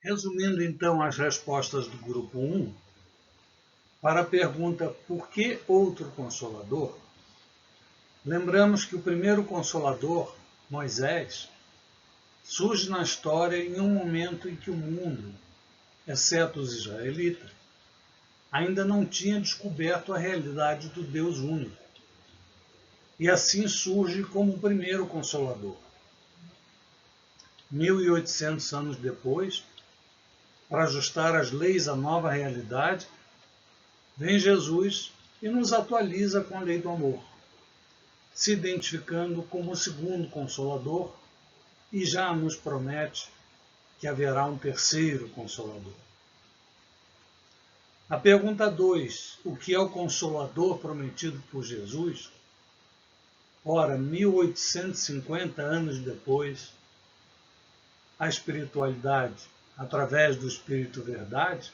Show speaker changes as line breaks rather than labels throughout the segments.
Resumindo então as respostas do grupo 1, para a pergunta por que outro Consolador, lembramos que o primeiro Consolador, Moisés, surge na história em um momento em que o mundo, exceto os israelitas, ainda não tinha descoberto a realidade do Deus único. E assim surge como o primeiro Consolador. 1800 anos depois, para ajustar as leis à nova realidade, vem Jesus e nos atualiza com a lei do amor, se identificando como o segundo Consolador e já nos promete que haverá um terceiro Consolador. A pergunta 2, o que é o Consolador prometido por Jesus? Ora, 1850 anos depois, a espiritualidade, através do Espírito Verdade,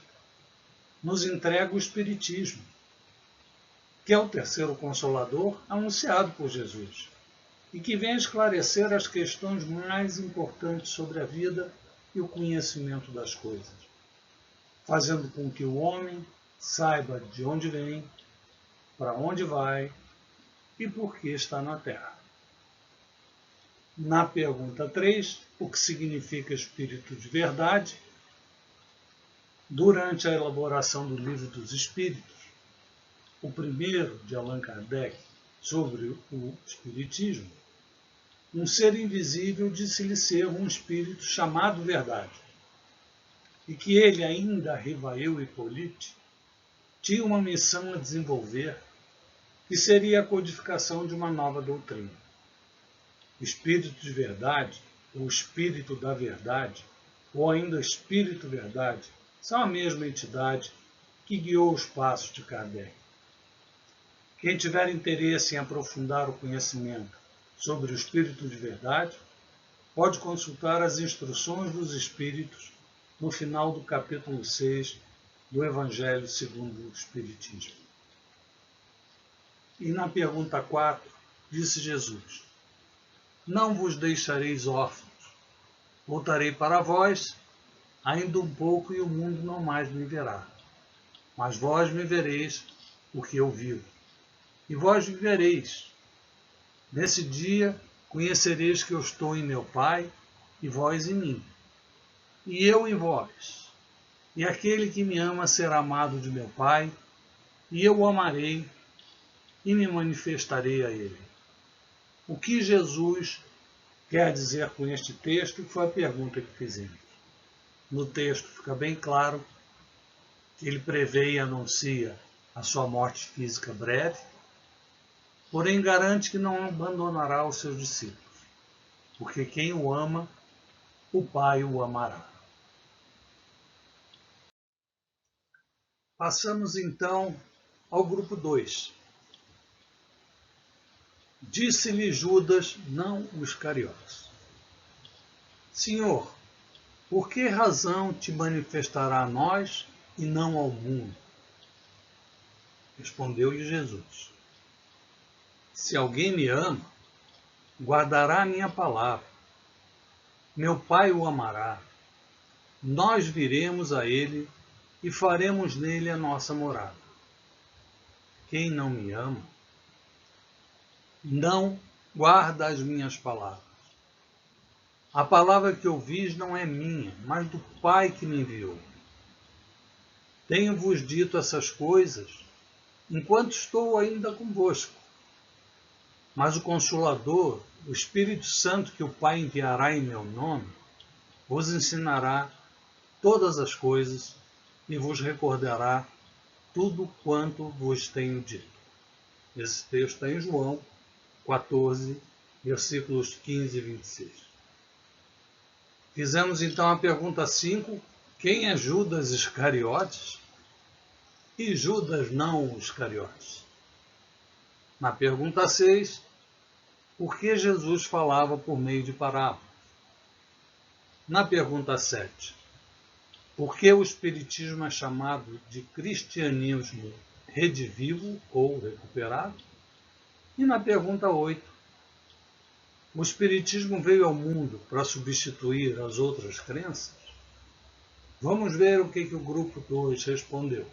nos entrega o Espiritismo, que é o terceiro Consolador anunciado por Jesus, e que vem esclarecer as questões mais importantes sobre a vida e o conhecimento das coisas, fazendo com que o homem saiba de onde vem, para onde vai e por que está na Terra. Na pergunta 3, o que significa Espírito de Verdade? Durante a elaboração do Livro dos Espíritos, o primeiro de Allan Kardec sobre o Espiritismo, um ser invisível disse-lhe ser um espírito chamado Verdade, e que ele, ainda Rivail Hippolyte, tinha uma missão a desenvolver, que seria a codificação de uma nova doutrina. O Espírito de Verdade, ou Espírito da Verdade, ou ainda Espírito Verdade, são a mesma entidade que guiou os passos de Kardec. Quem tiver interesse em aprofundar o conhecimento sobre o Espírito de Verdade, pode consultar as instruções dos Espíritos no final do capítulo 6 do Evangelho segundo o Espiritismo. E na pergunta 4, disse Jesus: não vos deixareis órfãos, voltarei para vós, ainda um pouco e o mundo não mais me verá. Mas vós me vereis, porque eu vivo. E vós vivereis. Nesse dia conhecereis que eu estou em meu Pai, e vós em mim, e eu em vós. E aquele que me ama será amado de meu Pai, e eu o amarei, e me manifestarei a ele. O que Jesus quer dizer com este texto foi a pergunta que fizemos. No texto fica bem claro que ele prevê e anuncia a sua morte física breve, porém garante que não abandonará os seus discípulos, porque quem o ama, o Pai o amará. Passamos então ao grupo 2. Disse-lhe Judas, não o Iscariotes: Senhor, por que razão te manifestará a nós e não ao mundo? Respondeu-lhe Jesus: se alguém me ama, guardará a minha palavra. Meu Pai o amará. Nós viremos a ele e faremos nele a nossa morada. Quem não me ama, não guarda as minhas palavras. A palavra que ouvis não é minha, mas do Pai que me enviou. Tenho-vos dito essas coisas enquanto estou ainda convosco. Mas o Consolador, o Espírito Santo que o Pai enviará em meu nome, vos ensinará todas as coisas e vos recordará tudo quanto vos tenho dito. Esse texto está em João 14, versículos 15 e 26. Fizemos então a pergunta 5, quem é Judas Iscariotes? E Judas não Iscariotes. Na pergunta 6, por que Jesus falava por meio de parábolas? Na pergunta 7, por que o Espiritismo é chamado de cristianismo redivivo ou recuperado? E na pergunta 8, o Espiritismo veio ao mundo para substituir as outras crenças? Vamos ver o que o grupo 2 respondeu.